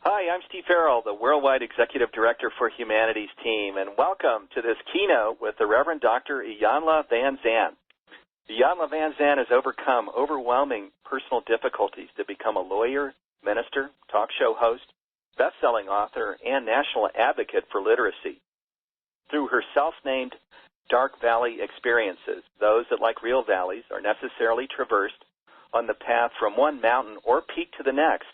Hi, I'm Steve Farrell, the Worldwide Executive Director for Humanities Team, and welcome to this keynote with the Reverend Dr. Iyanla Vanzant. Iyanla Vanzant has overcome overwhelming personal difficulties to become a lawyer, minister, talk show host, best-selling author, and national advocate for literacy. Through her self-named Dark Valley experiences, those that, like real valleys, are necessarily traversed on the path from one mountain or peak to the next,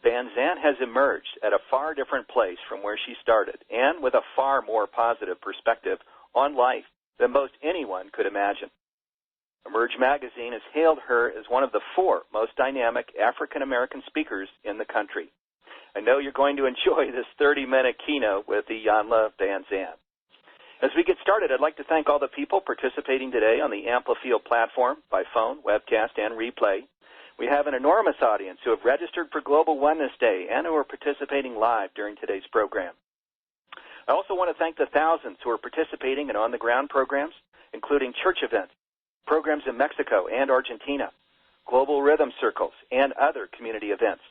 Vanzant has emerged at a far different place from where she started, and with a far more positive perspective on life than most anyone could imagine. Emerge magazine has hailed her as one of the 4 most dynamic African-American speakers in the country. I know you're going to enjoy this 30-minute keynote with Iyanla Vanzant. As we get started, I'd like to thank all the people participating today on the Amplifield platform by phone, webcast, and replay. We have an enormous audience who have registered for Global Oneness Day and who are participating live during today's program. I also want to thank the thousands who are participating in on-the-ground programs, including church events, programs in Mexico and Argentina, global rhythm circles, and other community events.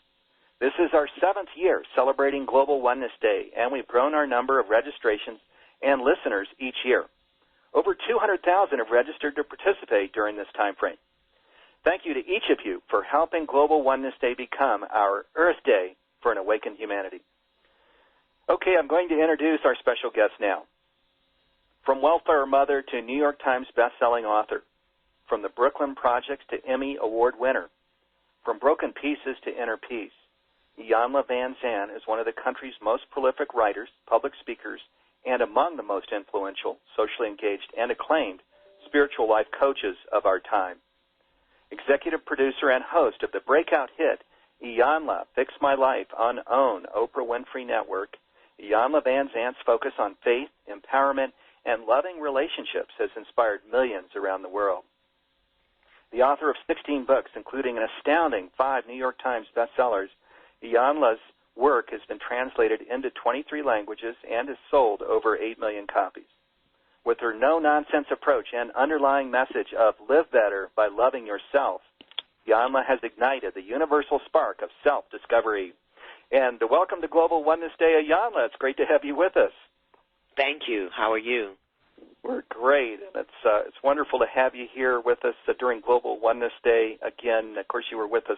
This is our 7th year celebrating Global Oneness Day, and we've grown our number of registrations and listeners each year. Over 200,000 have registered to participate during this time frame. Thank you to each of you for helping Global Oneness Day become our Earth Day for an awakened humanity. Okay, I'm going to introduce our special guest now. From welfare mother to New York Times best-selling author, from the Brooklyn Projects to Emmy Award winner, from broken pieces to inner peace, Iyanla Vanzant is one of the country's most prolific writers, public speakers, and among the most influential, socially engaged, and acclaimed spiritual life coaches of our time. Executive producer and host of the breakout hit, Iyanla, Fix My Life on OWN, Oprah Winfrey Network, Iyanla Vanzant's focus on faith, empowerment, and loving relationships has inspired millions around the world. The author of 16 books, including an astounding 5 New York Times bestsellers, Iyanla's work has been translated into 23 languages and has sold over 8 million copies. With her no-nonsense approach and underlying message of live better by loving yourself, Iyanla has ignited the universal spark of self-discovery. And welcome to Global Oneness Day, Iyanla. It's great to have you with us. Thank you. How are you? We're great, and it's wonderful to have you here with us during Global Oneness Day. Again, of course, you were with us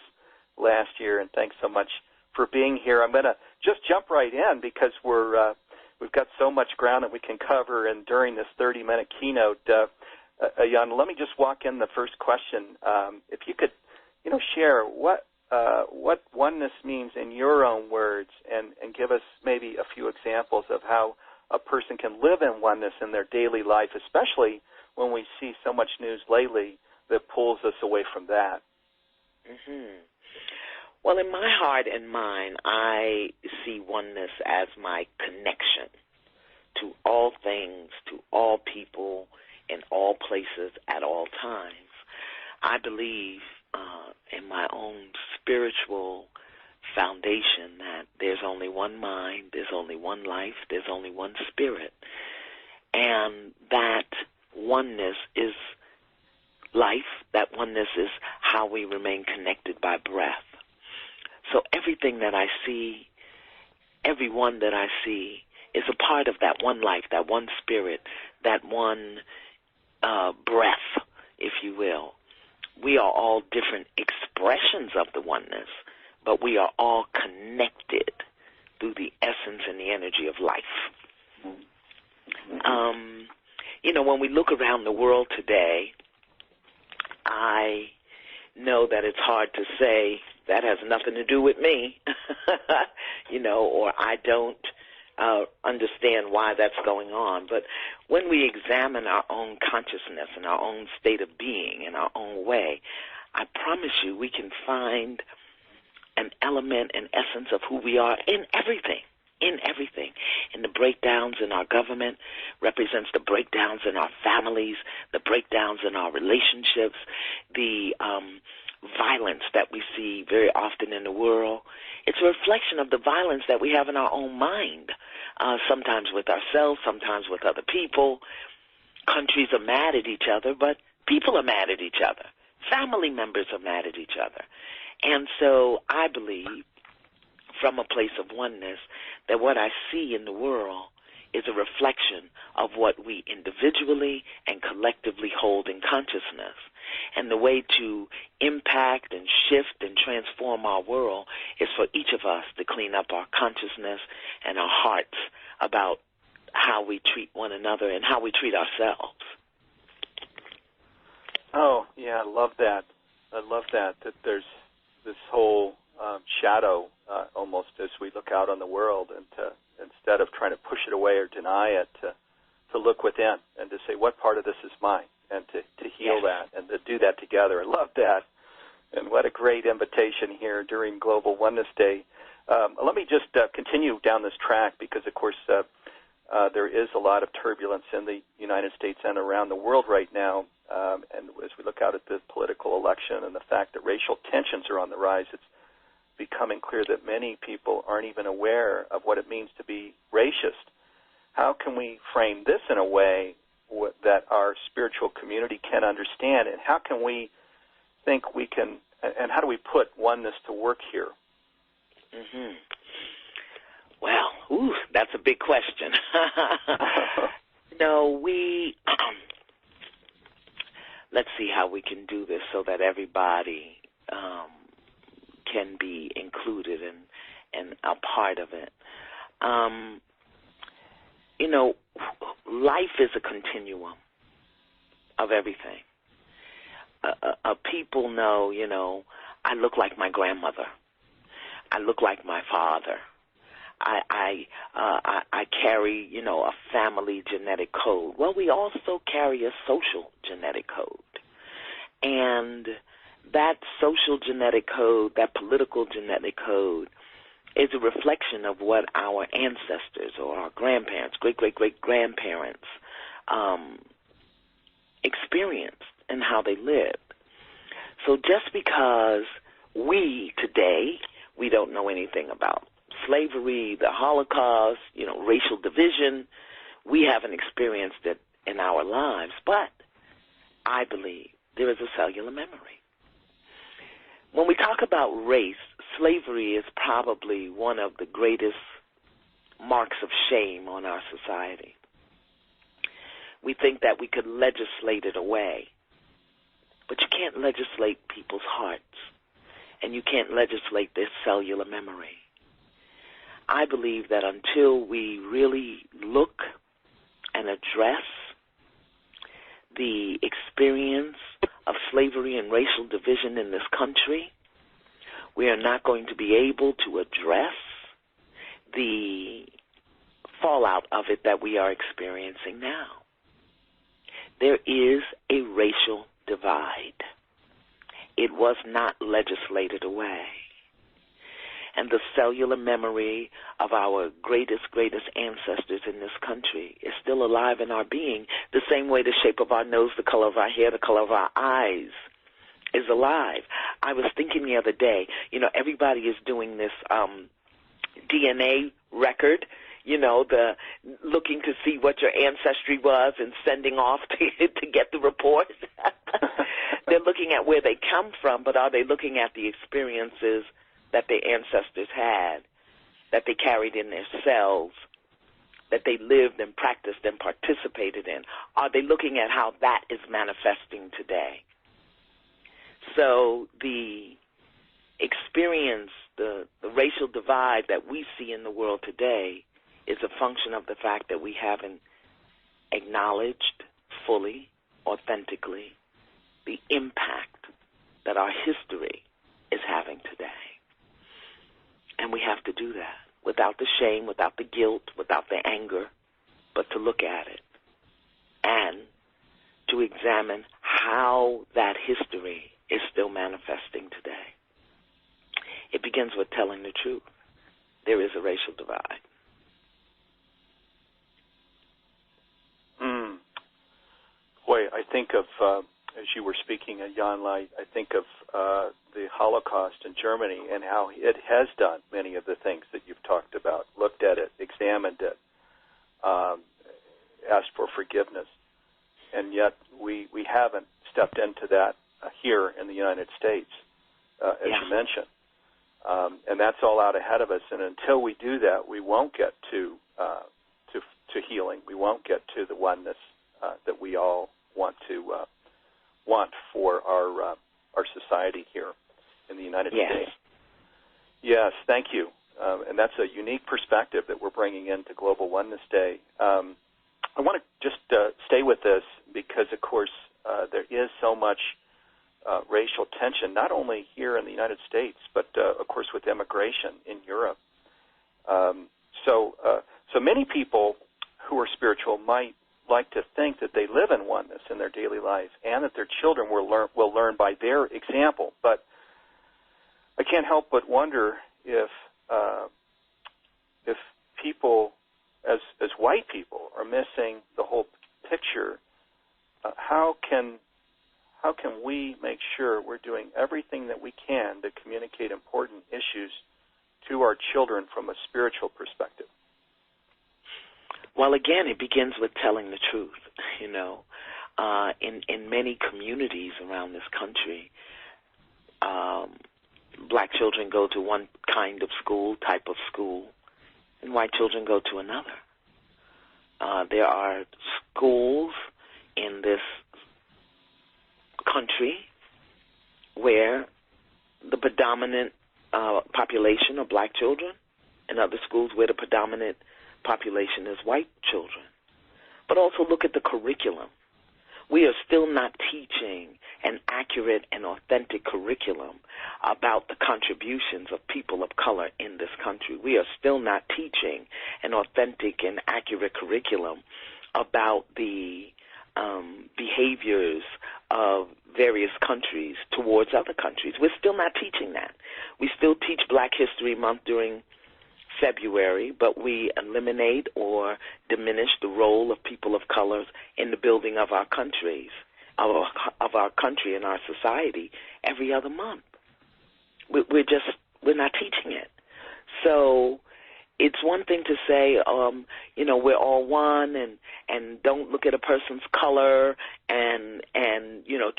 last year, and thanks so much for being here. I'm going to just jump right in because we've got so much ground that we can cover, and during this 30-minute keynote, Iyanla, let me just walk in the first question. If you could, share what oneness means in your own words, and give us maybe a few examples of how a person can live in oneness in their daily life, especially when we see so much news lately that pulls us away from that. Mm-hmm. Well, in my heart and mind, I see oneness as my connection to all things, to all people, in all places, at all times. I believe in my own spiritual foundation that there's only one mind, there's only one life, there's only one spirit, and that oneness is life, that oneness is how we remain connected by breath. So everything that I see, everyone that I see, is a part of that one life, that one spirit, that one breath, if you will. We are all different expressions of the oneness, but we are all connected through the essence and the energy of life. When we look around the world today, I know that it's hard to say that has nothing to do with me, or I don't understand why that's going on. But when we examine our own consciousness and our own state of being in our own way, I promise you we can find an element and essence of who we are in everything. And the breakdowns in our government represents the breakdowns in our families, the breakdowns in our relationships, the violence that we see very often in the world. It's a reflection of the violence that we have in our own mind, sometimes with ourselves, sometimes with other people. Countries are mad at each other, but people are mad at each other. Family members are mad at each other. And so I believe from a place of oneness, that what I see in the world is a reflection of what we individually and collectively hold in consciousness. And the way to impact and shift and transform our world is for each of us to clean up our consciousness and our hearts about how we treat one another and how we treat ourselves. Oh, yeah, I love that. That there's this whole shadow almost as we look out on the world, and instead of trying to push it away or deny it, to look within and to say, what part of this is mine, and to heal that and to do that together. I love that. And what a great invitation here during Global Oneness Day. Let me just continue down this track because, of course, there is a lot of turbulence in the United States and around the world right now. And as we look out at the political election and the fact that racial tensions are on the rise, it's becoming clear that many people aren't even aware of what it means to be racist. How can we frame this in a way that our spiritual community can understand, and how can we think we can, and how do we put oneness to work here? Mm-hmm. Well, that's a big question. Let's see how we can do this so that everybody can be included and a part of it. Life is a continuum of everything. People know, I look like my grandmother. I look like my father. I carry, a family genetic code. Well, we also carry a social genetic code. And that social genetic code, that political genetic code, is a reflection of what our ancestors or our grandparents, great-great-great-grandparents experienced and how they lived. So just because we don't know anything about slavery, the Holocaust, racial division, we haven't experienced it in our lives, but I believe there is a cellular memory. When we talk about race, slavery is probably one of the greatest marks of shame on our society. We think that we could legislate it away, but you can't legislate people's hearts, and you can't legislate their cellular memory. I believe that until we really look and address the experience of slavery and racial division in this country, we are not going to be able to address the fallout of it that we are experiencing now. There is a racial divide. It was not legislated away. And the cellular memory of our greatest ancestors in this country is still alive in our being, the same way the shape of our nose, the color of our hair, the color of our eyes is alive. I was thinking the other day, everybody is doing this DNA record, the looking to see what your ancestry was and sending off to get the report. They're looking at where they come from, but are they looking at the experiences that their ancestors had, that they carried in their cells, that they lived and practiced and participated in? Are they looking at how that is manifesting today? So the experience, the racial divide that we see in the world today is a function of the fact that we haven't acknowledged fully, authentically, the impact that our history is having today. And we have to do that without the shame, without the guilt, without the anger, but to look at it and to examine how that history is still manifesting today. It begins with telling the truth. There is a racial divide. Boy, I think of, as you were speaking, Iyanla, I think of the Holocaust in Germany and how it has done many of the things that you've talked about, looked at it, examined it, asked for forgiveness. And yet we haven't stepped into that here in the United States, as you mentioned. And that's all out ahead of us. And until we do that, we won't get to healing. We won't get to the oneness that we all want for our society here in the United States. Yes, thank you. And that's a unique perspective that we're bringing into Global Oneness Day. I want to just stay with this because, of course, there is so much racial tension, not only here in the United States, but, of course, with immigration in Europe. So many people who are spiritual might like to think that they live in oneness in their daily life and that their children will learn by their example. But I can't help but wonder if people, as white people, are missing the whole picture. How can we make sure we're doing everything that we can to communicate important issues to our children from a spiritual perspective? Well, again, it begins with telling the truth. You know, in many communities around this country, black children go to one type of school, and white children go to another. There are schools in this country where the predominant population are black children, and other schools where the predominant population is white children. But also look at the curriculum. We are still not teaching an accurate and authentic curriculum about the contributions of people of color in this country. We are still not teaching an authentic and accurate curriculum about the behaviors of various countries towards other countries. We're still not teaching that. We still teach Black History Month during February, but we eliminate or diminish the role of people of color in the building of our countries, of our country and our society every other month. We're not teaching it. So it's one thing to say, we're all one and don't look at a person's color and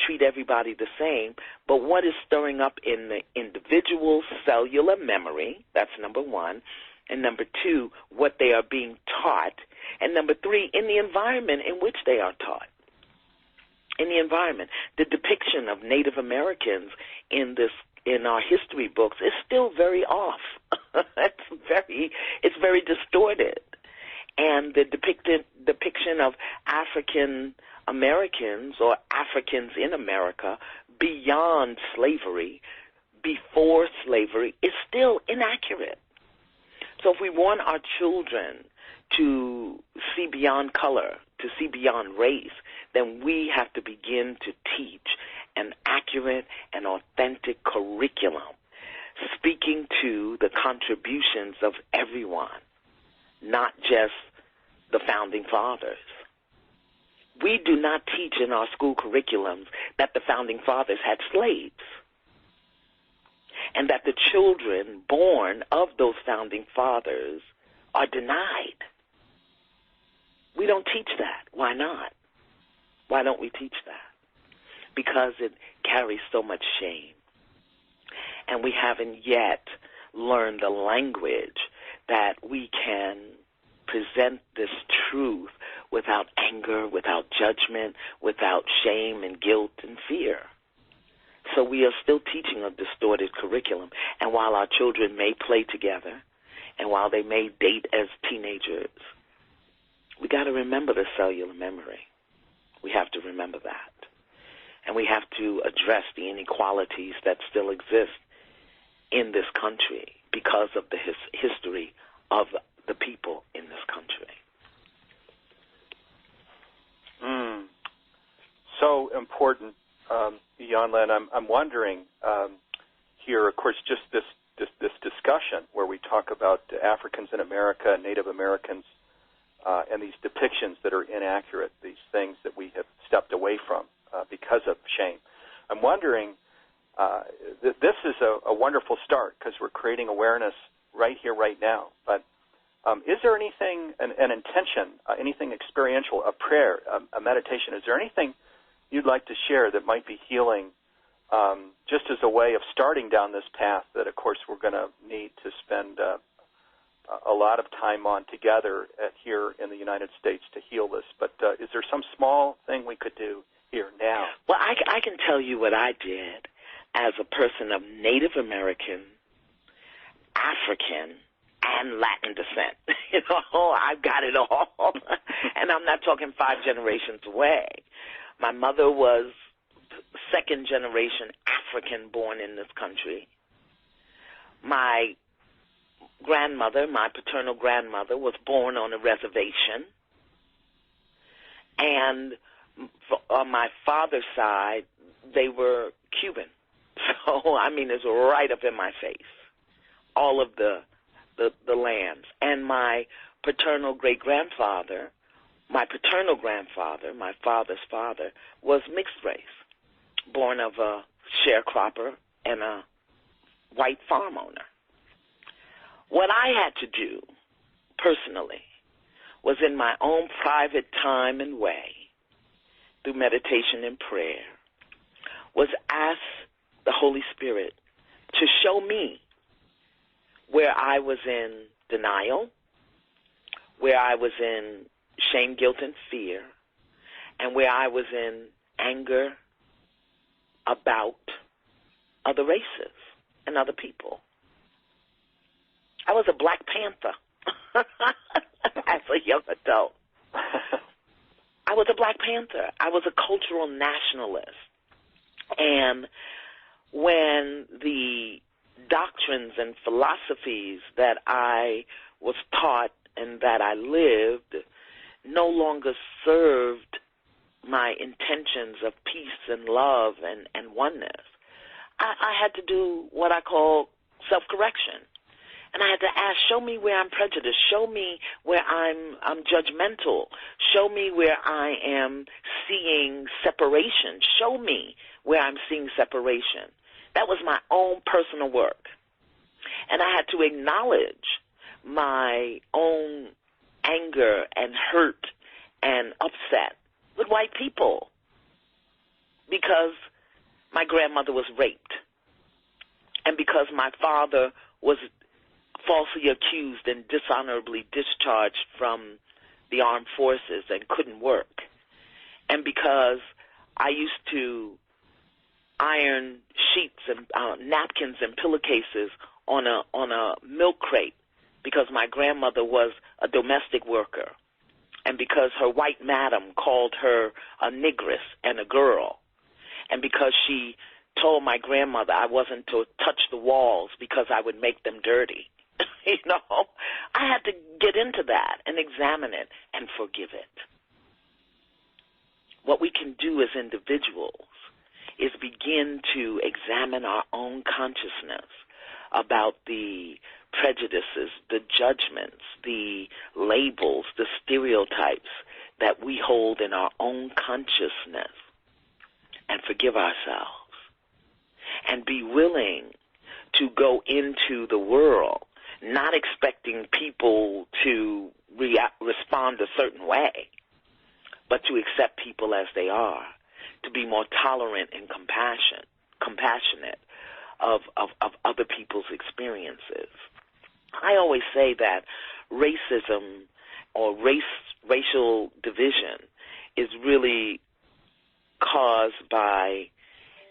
treat everybody the same. But what is stirring up in the individual cellular memory, that's number one, and number two, what they are being taught, and number three, in the environment in which they are taught. In the environment, the depiction of Native Americans in our history books is still very off. It's very distorted. And the depiction of African Americans or Africans in America beyond slavery, before slavery, is still inaccurate. So if we want our children to see beyond color, to see beyond race, then we have to begin to teach an accurate and authentic curriculum, speaking to the contributions of everyone, not just the Founding Fathers. We do not teach in our school curriculums that the Founding Fathers had slaves and that the children born of those Founding Fathers are denied. We don't teach that. Why not? Why don't we teach that? Because it carries so much shame. And we haven't yet learned the language that we can present this truth without anger, without judgment, without shame and guilt and fear. So we are still teaching a distorted curriculum. And while our children may play together, and while they may date as teenagers, we got to remember the cellular memory. We have to remember that. And we have to address the inequalities that still exist in this country because of the history of the people in this country. So important, Iyanla, and I'm wondering here, of course, just this discussion where we talk about Africans in America, Native Americans, and these depictions that are inaccurate, these things that we have stepped away from because of shame. I'm wondering, this is a wonderful start because we're creating awareness right here, right now. But is there anything, an intention, anything experiential, a prayer, a meditation? Is there anything you'd like to share that might be healing just as a way of starting down this path that, of course, we're going to need to spend a lot of time on together here in the United States to heal this. But is there some small thing we could do here now? Well, I can tell you what I did as a person of Native American, African, and Latin descent. I've got it all. And I'm not talking 5 generations away. My mother was second generation African born in this country. My grandmother, my paternal grandmother, was born on a reservation. And on my father's side, they were Cuban. So, I mean, it's right up in my face, all of the lands. And my paternal great-grandfather, my father's father, was mixed race, born of a sharecropper and a white farm owner. What I had to do, personally, was in my own private time and way, through meditation and prayer, was ask the Holy Spirit to show me where I was in denial, where I was in shame, guilt, and fear, and where I was in anger about other races and other people. I was a Black Panther as a young adult. I was a Black Panther. I was a cultural nationalist. And when the doctrines and philosophies that I was taught and that I lived no longer served my intentions of peace and love and oneness, I had to do what I call self-correction. And I had to ask, show me where I'm prejudiced. Show me where I'm judgmental. Show me where I am seeing separation. Show me where I'm seeing separation. That was my own personal work. And I had to acknowledge my own anger and hurt and upset with white people because my grandmother was raped and because my father was falsely accused and dishonorably discharged from the armed forces and couldn't work, and because I used to iron sheets and napkins and pillowcases on a milk crate because my grandmother was a domestic worker, and because her white madam called her a negress and a girl, and because she told my grandmother I wasn't to touch the walls because I would make them dirty. I had to get into that and examine it and forgive it. What we can do as individuals is begin to examine our own consciousness about the prejudices, the judgments, the labels, the stereotypes that we hold in our own consciousness, and forgive ourselves and be willing to go into the world not expecting people to respond a certain way, but to accept people as they are, to be more tolerant and compassionate of other people's experiences. I always say that racism or racial division is really caused by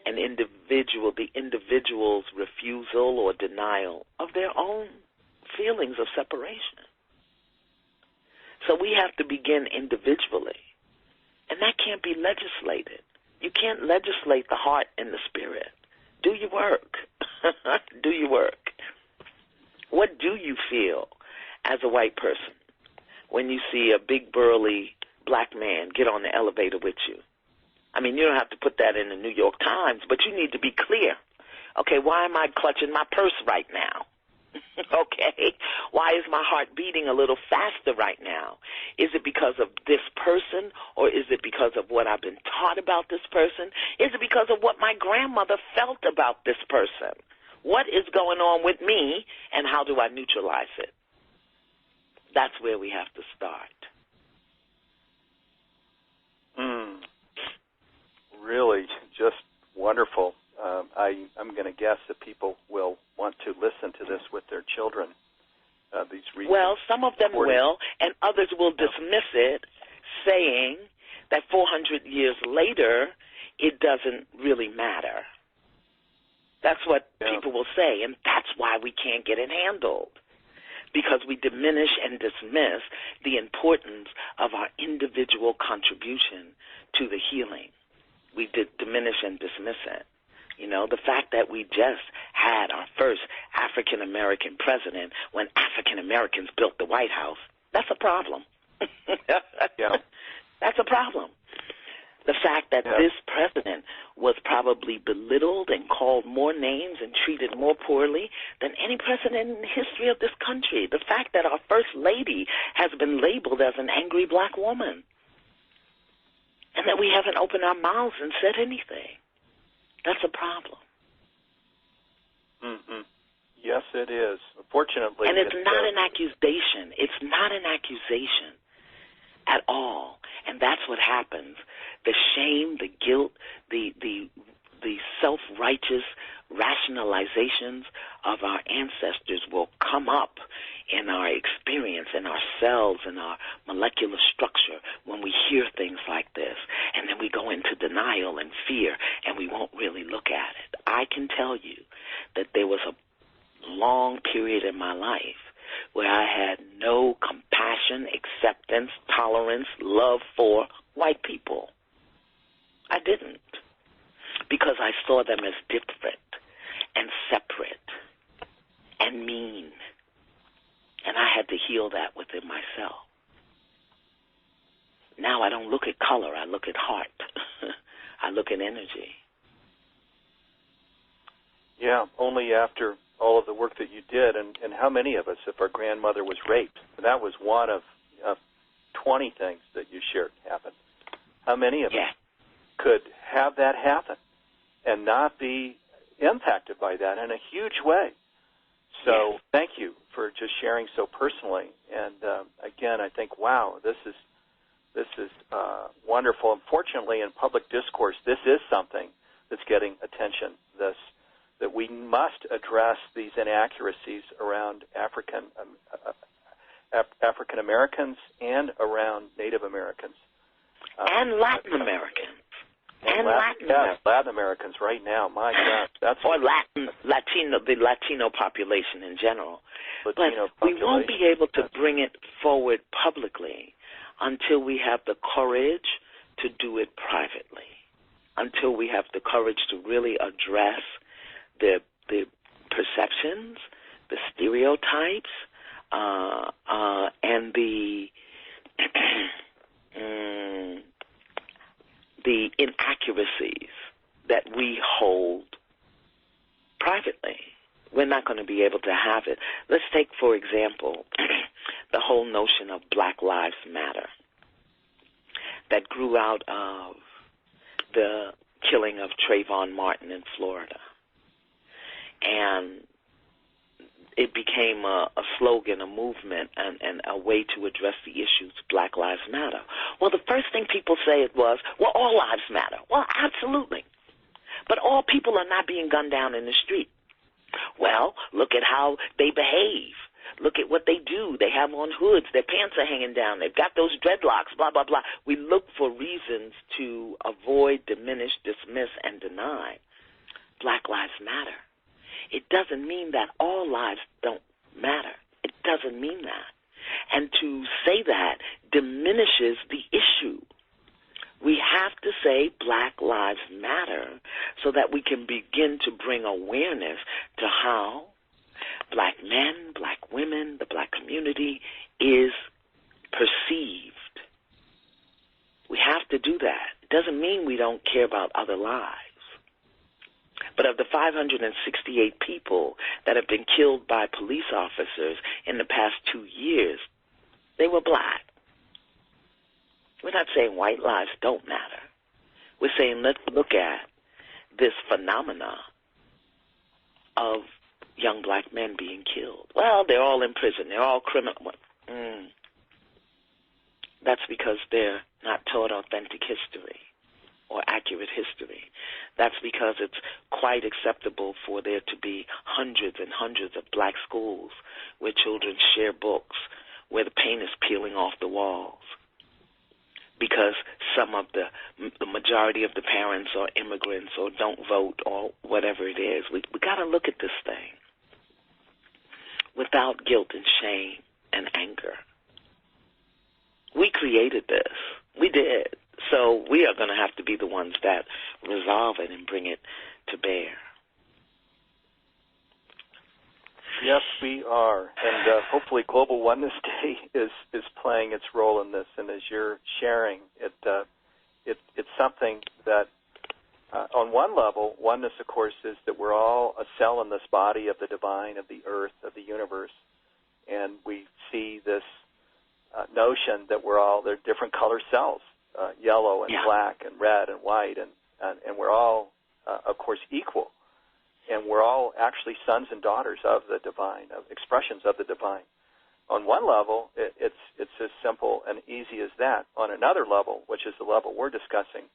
the individual's refusal or denial of their own feelings of separation. So we have to begin individually, and that can't be legislated. You can't legislate the heart and the spirit. Do your work. Do your work. What do you feel as a white person when you see a big, burly black man get on the elevator with you? I mean, you don't have to put that in the New York Times, but you need to be clear. Okay, why am I clutching my purse right now? Okay, why is my heart beating a little faster right now? Is it because of this person, or is it because of what I've been taught about this person? Is it because of what my grandmother felt about this person? What is going on with me, and how do I neutralize it? That's where we have to start. Really, just wonderful. I'm going to guess that people will want to listen to this with their children. These reasons. Well, some of them will, and others will dismiss it, saying that 400 years later, it doesn't really matter. That's what people will say, and that's why we can't get it handled, because we diminish and dismiss the importance of our individual contribution to the healing. We diminish and dismiss it. You know, the fact that we just had our first African-American president when African-Americans built the White House, that's a problem. That's a problem. The fact that this president was probably belittled and called more names and treated more poorly than any president in the history of this country. The fact that our first lady has been labeled as an angry black woman, and that we haven't opened our mouths and said anything. That's a problem. Mm-hmm. Yes, it is. Fortunately. And it's not an accusation. It's not an accusation at all. And that's what happens. The shame, the guilt, the self-righteous rationalizations of our ancestors will come up in our experience, in our cells, in our molecular structure when we hear things like this. And then we go into denial and fear, and we won't really look at it. I can tell you that there was a long period in my life where I had no compassion, acceptance, tolerance, love for white people. I didn't, because I saw them as different and separate and mean. And I had to heal that within myself. Now I don't look at color, I look at heart. I look at energy. Yeah, only after all of the work that you did, and how many of us, if our grandmother was raped, that was one of 20 things that you shared happened. How many of us could have that happen and not be impacted by that in a huge way? So thank you for just sharing so personally. And again, I think, wow, this is wonderful. Unfortunately, in public discourse, this is something that's getting attention. That we must address these inaccuracies around African Americans and around Native Americans. And Latin Americans. Latin Americans right now. My God, or Latino, the Latino population in general. But we won't be able to bring it forward publicly until we have the courage to do it privately, until we have the courage to really address the perceptions, the stereotypes, and the inaccuracies that we hold privately. We're not going to be able to have it. Let's take, for example, the whole notion of Black Lives Matter that grew out of the killing of Trayvon Martin in Florida. And it became a slogan, a movement, and a way to address the issues, Black Lives Matter. Well, the first thing people say was, well, all lives matter. Well, absolutely. But all people are not being gunned down in the street. Well, look at how they behave. Look at what they do. They have on hoods. Their pants are hanging down. They've got those dreadlocks, blah, blah, blah. We look for reasons to avoid, diminish, dismiss, and deny Black Lives Matter. It doesn't mean that all lives don't matter. It doesn't mean that. And to say that diminishes the issue. We have to say Black Lives Matter so that we can begin to bring awareness to how Black men, Black women, the Black community is perceived. We have to do that. It doesn't mean we don't care about other lives. But of the 568 people that have been killed by police officers in the past 2 years, they were Black. We're not saying white lives don't matter. We're saying let's look at this phenomena of young Black men being killed. Well, they're all in prison. They're all criminal. That's because they're not taught authentic history, or accurate history. That's because it's quite acceptable for there to be hundreds and hundreds of black schools where children share books, where the paint is peeling off the walls, because some of the majority of the parents are immigrants or don't vote or whatever it is. We got to look at this thing without guilt and shame and anger. We created this. We did. So we are going to have to be the ones that resolve it and bring it to bear. Yes, we are. And hopefully Global Oneness Day is playing its role in this. And as you're sharing, it's something that on one level, oneness, of course, is that we're all a cell in this body of the divine, of the earth, of the universe. And we see this notion that they're different color cells, yellow and black and red and white, and we're all, of course, equal. And we're all actually sons and daughters of the divine, of expressions of the divine. On one level, it's as simple and easy as that. On another level, which is the level we're discussing,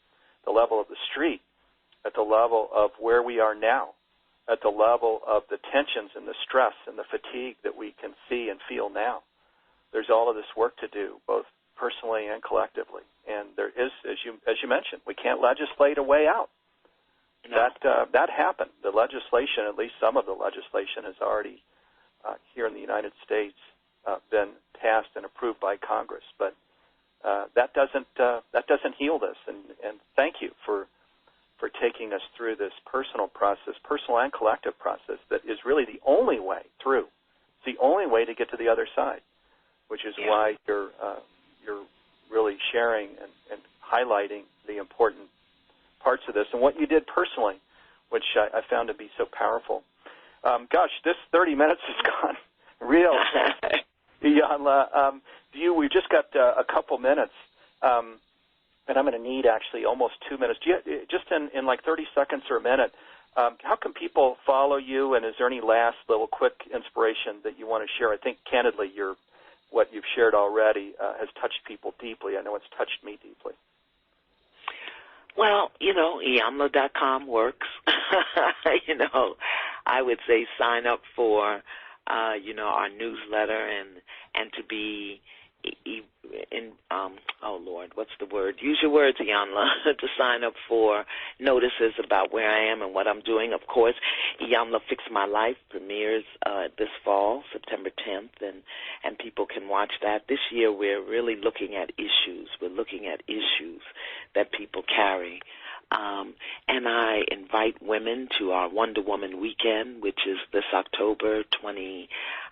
the level of the street, at the level of where we are now, at the level of the tensions and the stress and the fatigue that we can see and feel now, there's all of this work to do, both personally and collectively. And there is, as you mentioned, we can't legislate a way out. No. That happened. The legislation, at least some of the legislation, has already here in the United States been passed and approved by Congress. But that doesn't heal this. And thank you for taking us through this personal process, personal and collective process, that is really the only way through. It's the only way to get to the other side, which is why you're really sharing and highlighting the important parts of this and what you did personally, which I found to be so powerful. Gosh, this 30 minutes has gone real. Iyanla, we just got a couple minutes, and I'm going to need actually almost 2 minutes. Just in like 30 seconds or a minute, how can people follow you, and is there any last little quick inspiration that you want to share? I think, candidly, what you've shared already has touched people deeply. I know it's touched me deeply. Well, Iyanla.com works. I would say sign up for, our newsletter and to be what's the word? Use your words, Iyanla, to sign up for notices about where I am and what I'm doing. Of course, Iyanla Fix My Life premieres this fall, September 10th, and people can watch that. This year we're really looking at issues. We're looking at issues that people carry. And I invite women to our Wonder Woman weekend, which is this October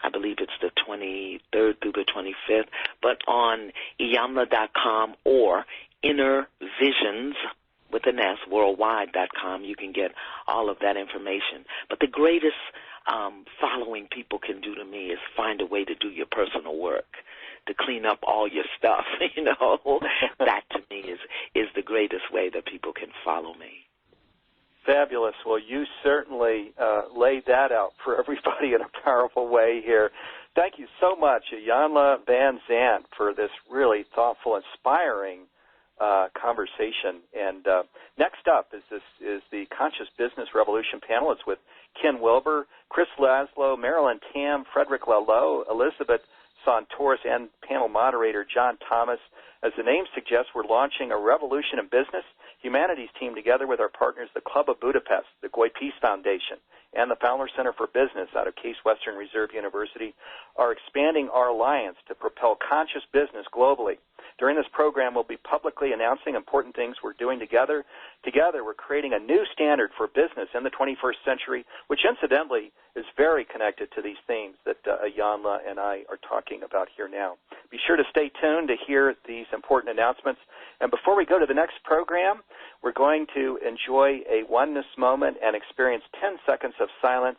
I believe it's the 23rd through the 25th, but on Iyanla.com or Inner Visions with an S, worldwide.com, you can get all of that information. But the greatest following people can do to me is find a way to do your personal work, to clean up all your stuff, That to me is the greatest way that people can follow me. Fabulous. Well, you certainly laid that out for everybody in a powerful way here. Thank you so much, Iyanla Vanzant, for this really thoughtful, inspiring conversation. And next up is the Conscious Business Revolution panel. It's with Ken Wilber, Chris Laszlo, Marilyn Tam, Frederick Lalo, Elizabeth Santoris, and panel moderator John Thomas. As the name suggests, we're launching a revolution in business. Humanities team, together with our partners, the Club of Budapest, the Goy Peace Foundation, and the Fowler Center for Business out of Case Western Reserve University, are expanding our alliance to propel conscious business globally. During this program, we'll be publicly announcing important things we're doing together. Together, we're creating a new standard for business in the 21st century, which incidentally is very connected to these themes that Iyanla and I are talking about here now. Be sure to stay tuned to hear these important announcements. And before we go to the next program, we're going to enjoy a oneness moment and experience 10 seconds of silence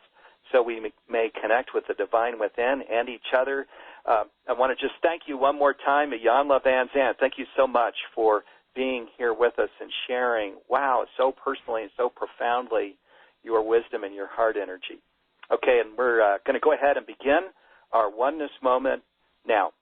so we may connect with the divine within and each other. I want to just thank you one more time, Iyanla Vanzant. Thank you so much for being here with us and sharing, so personally and so profoundly, your wisdom and your heart energy. Okay, and we're going to go ahead and begin our oneness moment now.